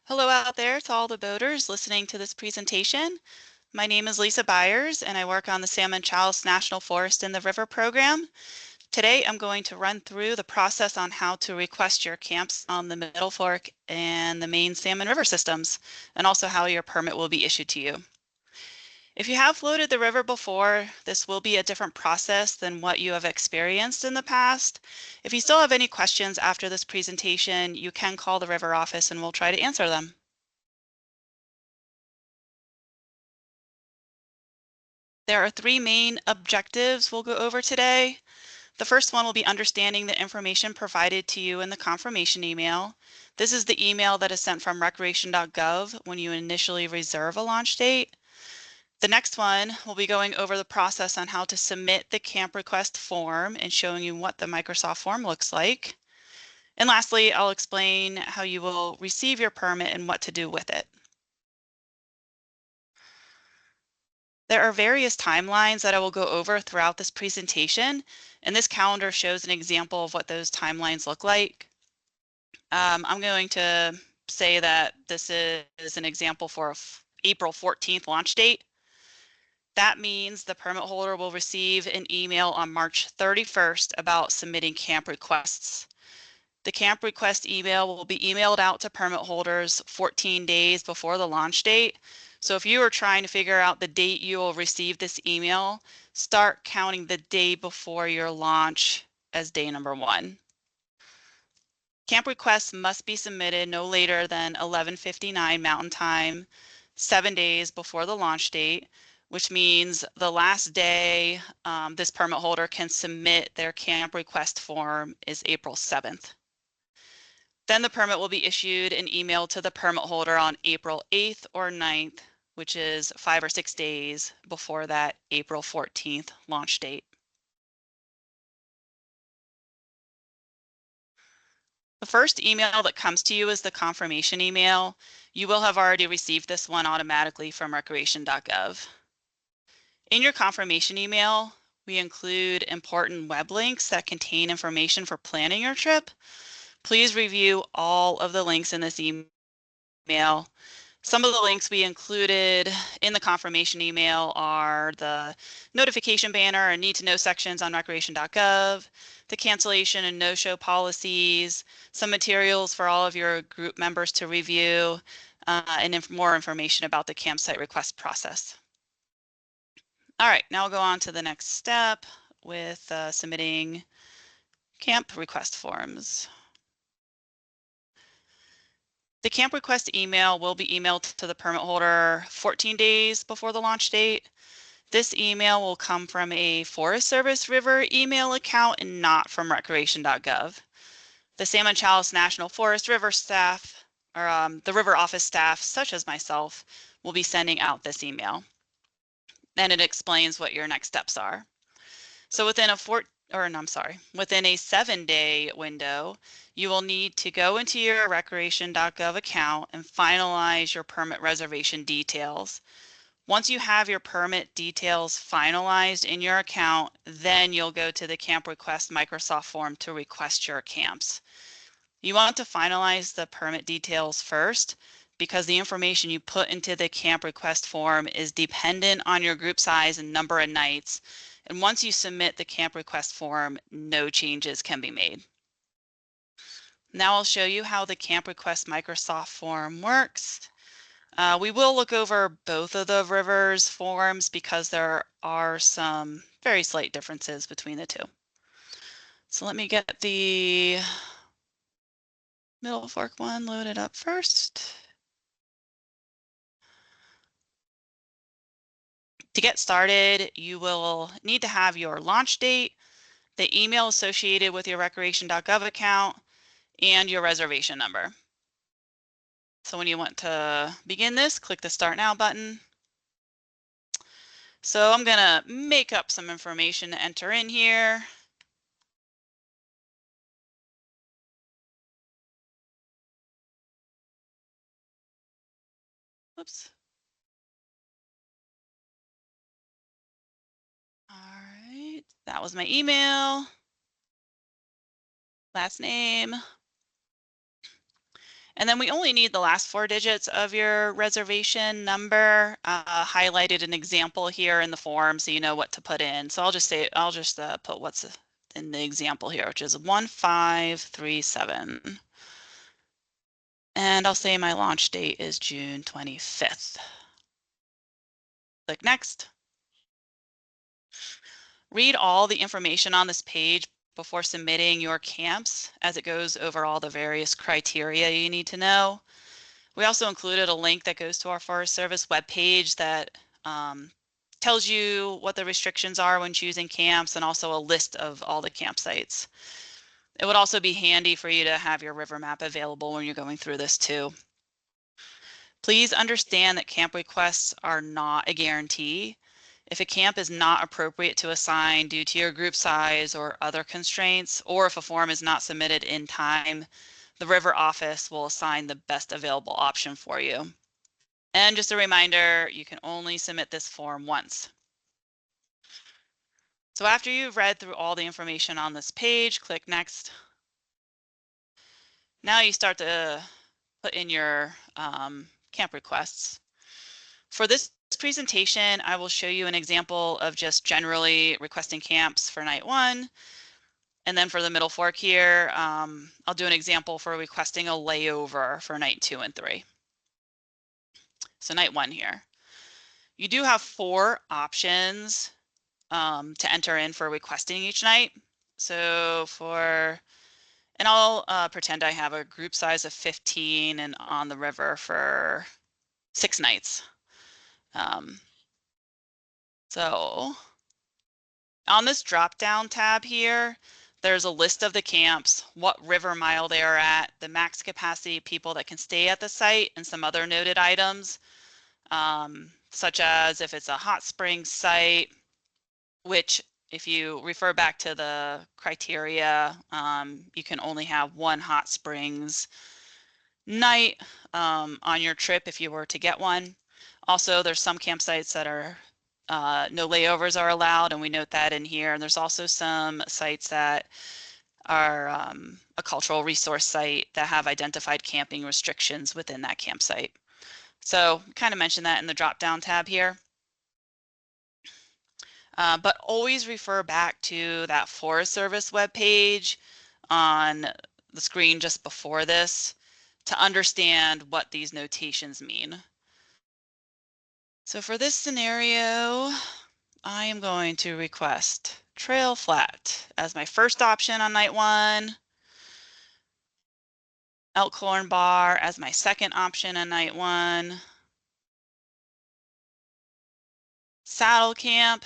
Hello out there to all the boaters listening to this presentation. My name is Lisa Byers and I work on the Salmon National Forest in the River program. Today I'm going to run through the process on how to request your camps on the Middle Fork and the main Salmon River systems, and also how your permit will be issued to you. If you have floated the river before, this will be a different process than what you have experienced in the past. If you still have any questions after this presentation, you can call the river office and we'll try to answer them. There are three main objectives we'll go over today. The first one will be understanding the information provided to you in the confirmation email. This is the email that is sent from recreation.gov when you initially reserve a launch date. The next one, we'll be going over the process on how to submit the camp request form and showing you what the Microsoft form looks like. And lastly, I'll explain how you will receive your permit and what to do with it. There are various timelines that I will go over throughout this presentation, and this calendar shows an example of what those timelines look like. I'm going to say that this is an example for April 14th launch date. That means the permit holder will receive an email on March 31st about submitting camp requests. The camp request email will be emailed out to permit holders 14 days before the launch date. So if you are trying to figure out the date you will receive this email, start counting the day before your launch as day number 1. Camp requests must be submitted no later than 11:59 Mountain Time, 7 days before the launch date, which means the last day this permit holder can submit their camp request form is April 7th. Then the permit will be issued and emailed to the permit holder on April 8th or 9th, which is 5 or 6 days before that April 14th launch date. The first email that comes to you is the confirmation email. You will have already received this one automatically from recreation.gov. In your confirmation email, we include important web links that contain information for planning your trip. Please review all of the links in this email. Some of the links we included in the confirmation email are the notification banner and need to know sections on recreation.gov, the cancellation and no-show policies, some materials for all of your group members to review, and more information about the campsite request process. All right, now we'll go on to the next step with submitting camp request forms. The camp request email will be emailed to the permit holder 14 days before the launch date. This email will come from a Forest Service River email account and not from recreation.gov. The Salmon National Forest River staff, or the river office staff, such as myself, will be sending out this email. And it explains what your next steps are. So within a 7-day window, you will need to go into your recreation.gov account and finalize your permit reservation details. Once you have your permit details finalized in your account, then you'll go to the camp request Microsoft form to request your camps. You want to finalize the permit details first because the information you put into the camp request form is dependent on your group size and number of nights. And once you submit the camp request form, no changes can be made. Now I'll show you how the camp request Microsoft form works. We will look over both of the rivers forms because there are some very slight differences between the two. So let me get the Middle Fork one loaded up first. To get started, you will need to have your launch date, the email associated with your recreation.gov account, and your reservation number. So when you want to begin this, click the Start Now button. So I'm going to make up some information to enter in here. Oops. All right, that was my email, last name. And then we only need the last 4 digits of your reservation number, highlighted an example here in the form so you know what to put in. So I'll just put what's in the example here, which is 1537. And I'll say my launch date is June 25th. Click next. Read all the information on this page before submitting your camps, as it goes over all the various criteria you need to know. We also included a link that goes to our Forest Service webpage that tells you what the restrictions are when choosing camps, and also a list of all the campsites. It would also be handy for you to have your river map available when you're going through this too. Please understand that camp requests are not a guarantee. If a camp is not appropriate to assign due to your group size or other constraints, or if a form is not submitted in time, the river office will assign the best available option for you. And just a reminder, you can only submit this form once. So after you've read through all the information on this page, click next. Now you start to put in your camp requests. For this presentation, I will show you an example of just generally requesting camps for night 1. And then for the middle fork here, I'll do an example for requesting a layover for night 2 and 3. So night 1 here. You do have 4 options to enter in for requesting each night. So and I'll pretend I have a group size of 15 and on the river for 6 nights. So on this drop down tab here, there's a list of the camps, what river mile they are at, the max capacity people that can stay at the site, and some other noted items, such as if it's a hot spring site, which if you refer back to the criteria, you can only have 1 hot springs night on your trip if you were to get one. Also, there's some campsites that are no layovers are allowed, and we note that in here. And there's also some sites that are a cultural resource site that have identified camping restrictions within that campsite. So kind of mentioned that in the drop-down tab here. But always refer back to that Forest Service webpage on the screen just before this to understand what these notations mean. So for this scenario, I am going to request Trail Flat as my first option on night 1, Elkhorn Bar as my second option on night 1, Saddle Camp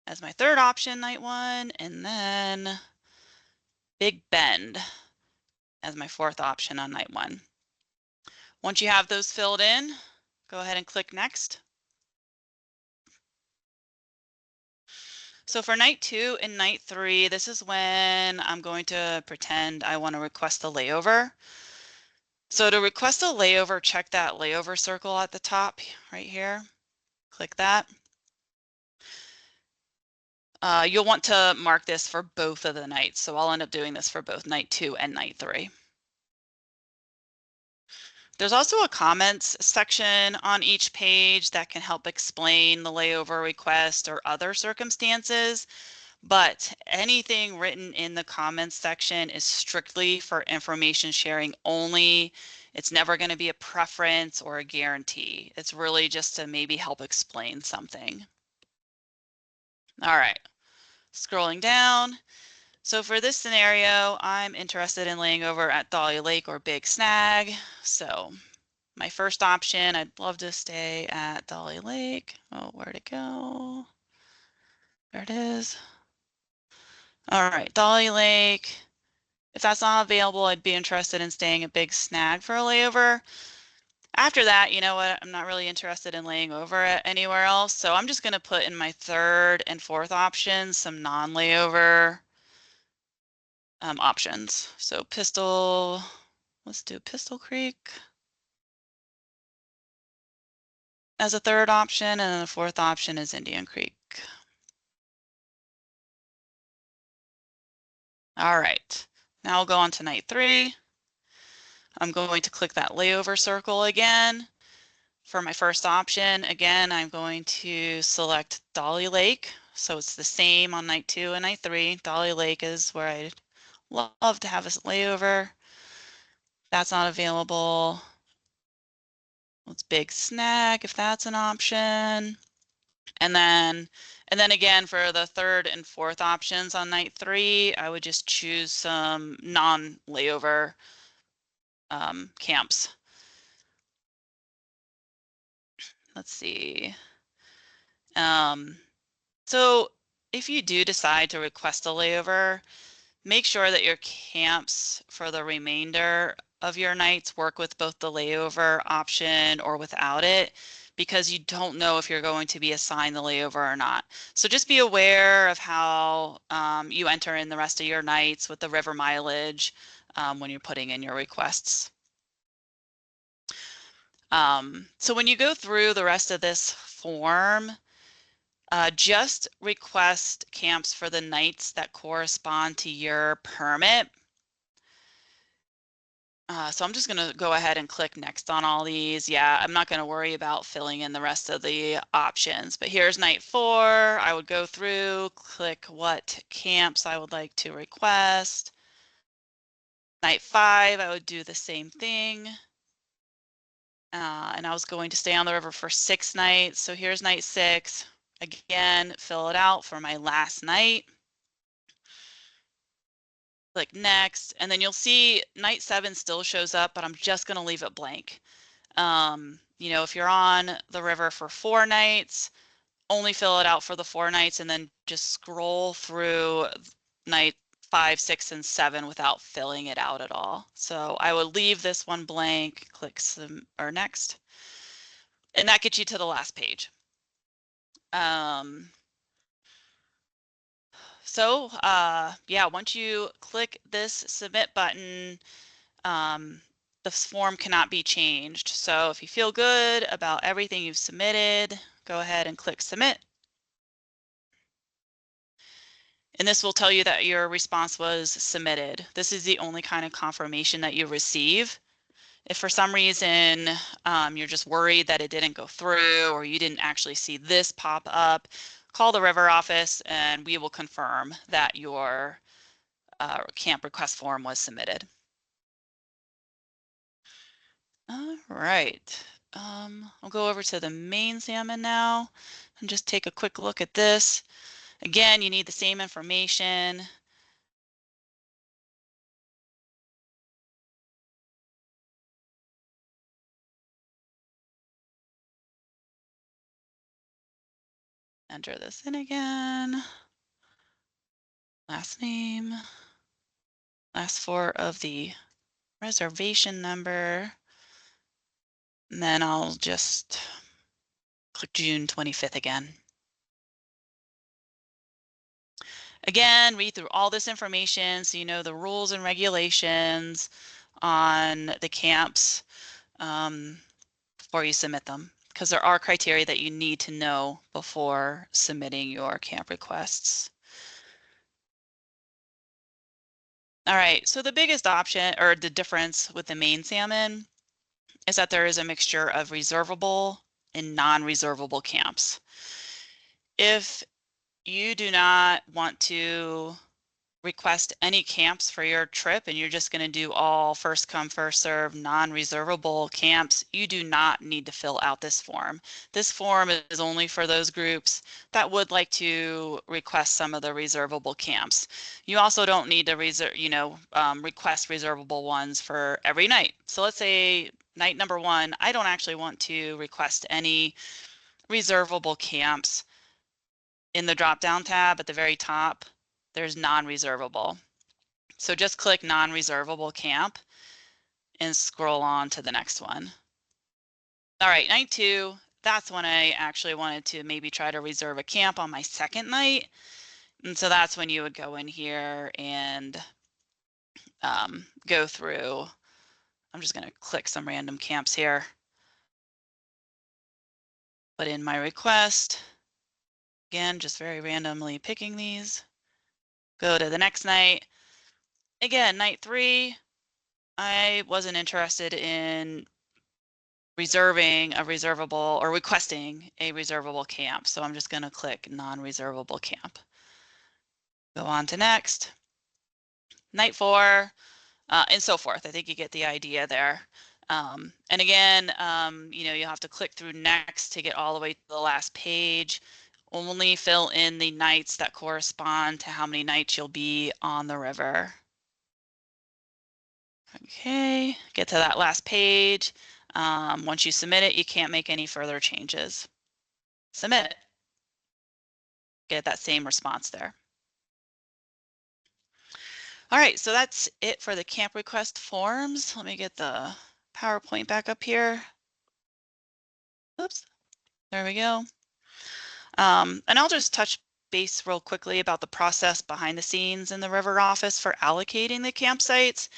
as my third option night 1, and then Big Bend as my fourth option on night 1. Once you have those filled in, go ahead and click next. So for night 2 and night 3, this is when I'm going to pretend I want to request a layover. So to request a layover, check that layover circle at the top right here. Click that. You'll want to mark this for both of the nights. So I'll end up doing this for both night 2 and night 3. There's also a comments section on each page that can help explain the layover request or other circumstances, but anything written in the comments section is strictly for information sharing only. It's never going to be a preference or a guarantee. It's really just to maybe help explain something. All right, scrolling down. So for this scenario, I'm interested in laying over at Dolly Lake or Big Snag. So my first option, I'd love to stay at Dolly Lake. Oh, where'd it go? There it is. All right, Dolly Lake. If that's not available, I'd be interested in staying at Big Snag for a layover. After that, you know what? I'm not really interested in laying over at anywhere else. So I'm just going to put in my third and fourth options some non-layover options. So let's do Pistol Creek as a third option, and then the fourth option is Indian Creek. All right, now we'll go on to night 3. I'm going to click that layover circle again. For my first option, again, I'm going to select Dolly Lake. So it's the same on night 2 and night 3. Dolly Lake is where I'd love to have a layover. That's not available. Let's Big Snag if that's an option. And then again for the third and fourth options on night 3, I would just choose some non-layover camps. Let's see. So if you do decide to request a layover, make sure that your camps for the remainder of your nights work with both the layover option or without it, because you don't know if you're going to be assigned the layover or not. So just be aware of how you enter in the rest of your nights with the river mileage when you're putting in your requests. So when you go through the rest of this form, just request camps for the nights that correspond to your permit. So I'm just going to go ahead and click next on all these. Yeah, I'm not going to worry about filling in the rest of the options, but here's night 4. I would go through, click what camps I would like to request. Night 5, I would do the same thing. And I was going to stay on the river for 6 nights. So here's night 6. Again, fill it out for my last night. Click next, and then you'll see night 7 still shows up, but I'm just going to leave it blank. You know, if you're on the river for 4 nights, only fill it out for the 4 nights and then just scroll through night 5, 6, and 7 without filling it out at all. So I would leave this one blank, click some or next, and that gets you to the last page. So yeah, once you click this submit button, the form cannot be changed. So if you feel good about everything you've submitted, go ahead and click submit. And this will tell you that your response was submitted. This is the only kind of confirmation that you receive. If for some reason you're just worried that it didn't go through or you didn't actually see this pop up, call the river office and we will confirm that your camp request form was submitted. All right, I'll go over to the main salmon now and just take a quick look at this. Again, you need the same information. Enter this in again. Last name, last 4 of the reservation number, and then I'll just click June 25th again. Again, read through all this information so you know the rules and regulations on the camps before you submit them, because there are criteria that you need to know before submitting your camp requests. All right, so the biggest option or the difference with the main salmon is that there is a mixture of reservable and non-reservable camps. If you do not want to request any camps for your trip and you're just going to do all first come first serve non-reservable camps, you do not need to fill out this form. This form is only for those groups that would like to request some of the reservable camps. You also don't need to request reservable ones for every night. So let's say night number 1, I don't actually want to request any reservable camps. In the drop-down tab at the very top, there's non-reservable. So just click non-reservable camp and scroll on to the next one. All right, night 2, that's when I actually wanted to maybe try to reserve a camp on my second night. And so that's when you would go in here and go through. I'm just going to click some random camps here. Put in my request. Again, just very randomly picking these. Go to the next night. Again, night 3, I wasn't interested in reserving a reservable or requesting a reservable camp. So I'm just going to click non-reservable camp. Go on to next. Night 4, and so forth. I think you get the idea there. And again, you have to click through next to get all the way to the last page. Only fill in the nights that correspond to how many nights you'll be on the river. Okay, get to that last page. Once you submit it, you can't make any further changes. Submit. Get that same response there. All right, so that's it for the camp request forms. Let me get the PowerPoint back up here. Oops, there we go. And I'll just touch base real quickly about the process behind the scenes in the river office for allocating the campsites.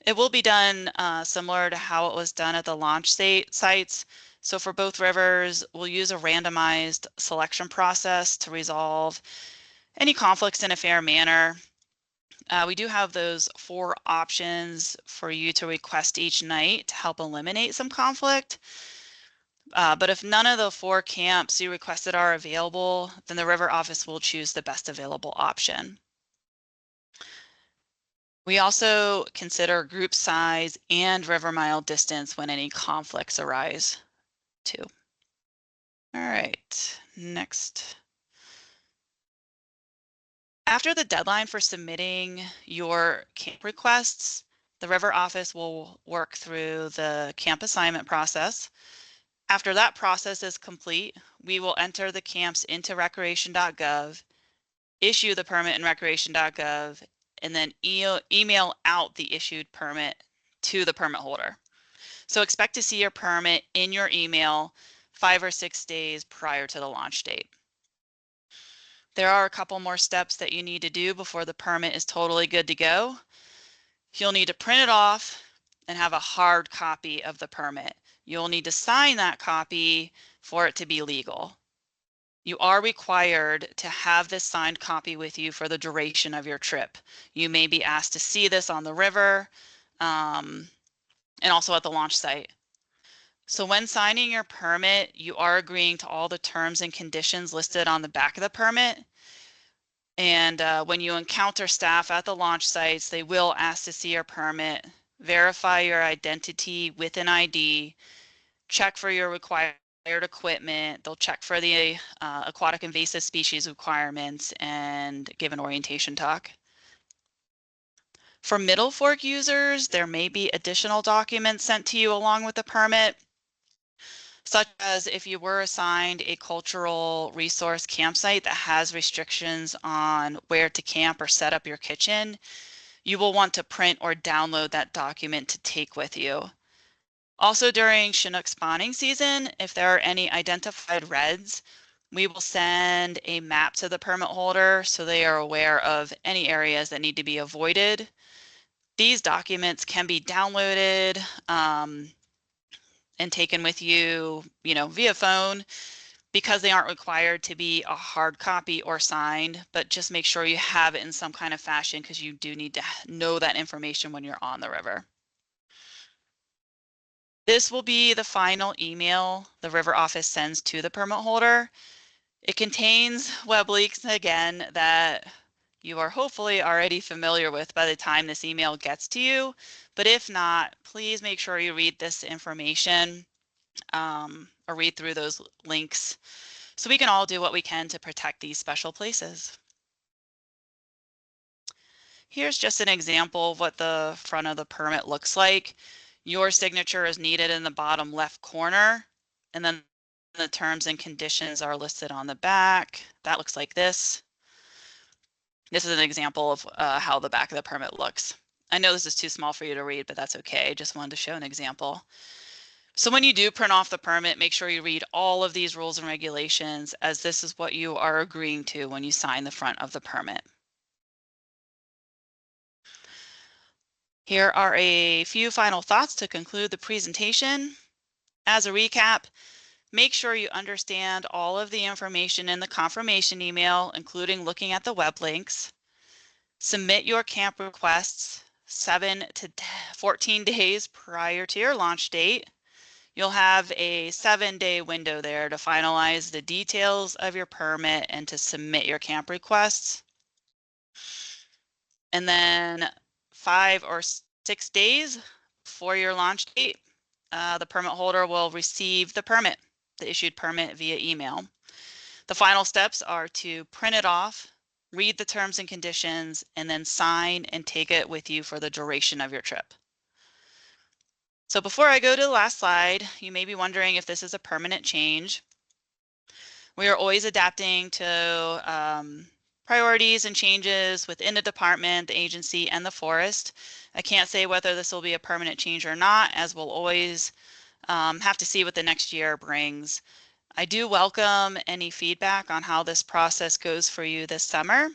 It will be done similar to how it was done at the launch sites. So for both rivers, we'll use a randomized selection process to resolve any conflicts in a fair manner. We do have those 4 options for you to request each night to help eliminate some conflict. But if none of the 4 camps you requested are available, then the river office will choose the best available option. We also consider group size and river mile distance when any conflicts arise too. All right, next. After the deadline for submitting your camp requests, the river office will work through the camp assignment process. After that process is complete, we will enter the camps into recreation.gov, issue the permit in recreation.gov, and then email out the issued permit to the permit holder. So expect to see your permit in your email 5 or 6 days prior to the launch date. There are a couple more steps that you need to do before the permit is totally good to go. You'll need to print it off and have a hard copy of the permit. You'll need to sign that copy for it to be legal. You are required to have this signed copy with you for the duration of your trip. You may be asked to see this on the river and also at the launch site. So when signing your permit, you are agreeing to all the terms and conditions listed on the back of the permit. And when you encounter staff at the launch sites, they will ask to see your permit, verify your identity with an ID, check for your required equipment. They'll check for the aquatic invasive species requirements and give an orientation talk. For Middle Fork users, there may be additional documents sent to you along with the permit, such as if you were assigned a cultural resource campsite that has restrictions on where to camp or set up your kitchen, you will want to print or download that document to take with you. Also during Chinook spawning season, if there are any identified reds, we will send a map to the permit holder so they are aware of any areas that need to be avoided. These documents can be downloaded and taken with you, via phone, because they aren't required to be a hard copy or signed, but just make sure you have it in some kind of fashion because you do need to know that information when you're on the river. This will be the final email the river office sends to the permit holder. It contains web links, again, that you are hopefully already familiar with by the time this email gets to you. But if not, please make sure you read this information or read through those links so we can all do what we can to protect these special places. Here's just an example of what the front of the permit looks like. Your signature is needed in the bottom left corner, and then the terms and conditions are listed on the back. That looks like this. This is an example of how the back of the permit looks. I know this is too small for you to read, but that's okay. Just wanted to show an example. So when you do print off the permit, make sure you read all of these rules and regulations, as this is what you are agreeing to when you sign the front of the permit. Here are a few final thoughts to conclude the presentation. As a recap, make sure you understand all of the information in the confirmation email, including looking at the web links. Submit your camp requests 7 to 14 days prior to your launch date. You'll have a 7-day window there to finalize the details of your permit and to submit your camp requests. And then 5 or 6 days before your launch date, the permit holder will receive the issued permit via email. The final steps are to print it off, read the terms and conditions, and then sign and take it with you for the duration of your trip. So before I go to the last slide, you may be wondering if this is a permanent change. We are always adapting to priorities and changes within the department, the agency, and the forest. I can't say whether this will be a permanent change or not, as we'll always have to see what the next year brings. I do welcome any feedback on how this process goes for you this summer.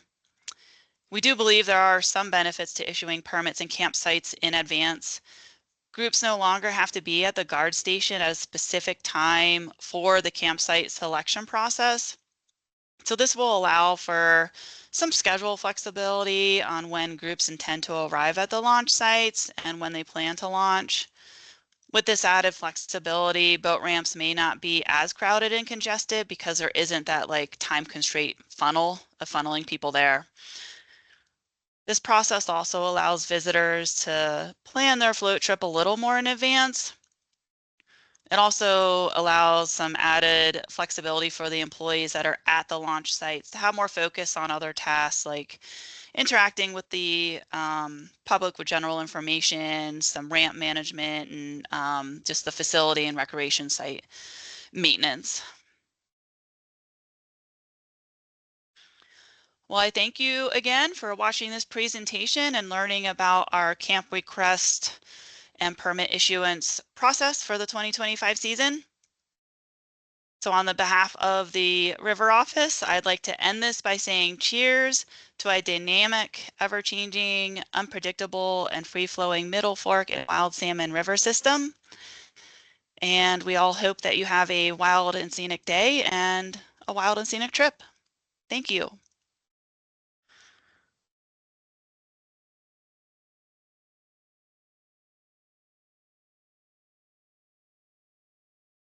We do believe there are some benefits to issuing permits and campsites in advance. Groups no longer have to be at the guard station at a specific time for the campsite selection process. So this will allow for some schedule flexibility on when groups intend to arrive at the launch sites and when they plan to launch. With this added flexibility, boat ramps may not be as crowded and congested because there isn't that like time constraint funnel of funneling people there. This process also allows visitors to plan their float trip a little more in advance. It also allows some added flexibility for the employees that are at the launch sites to have more focus on other tasks like interacting with the public with general information, some ramp management, and just the facility and recreation site maintenance. Well, I thank you again for watching this presentation and learning about our camp request and permit issuance process for the 2025 season. So on the behalf of the River Office, I'd like to end this by saying cheers to a dynamic, ever-changing, unpredictable, and free-flowing Middle Fork and Wild Salmon River system. And we all hope that you have a wild and scenic day and a wild and scenic trip. Thank you.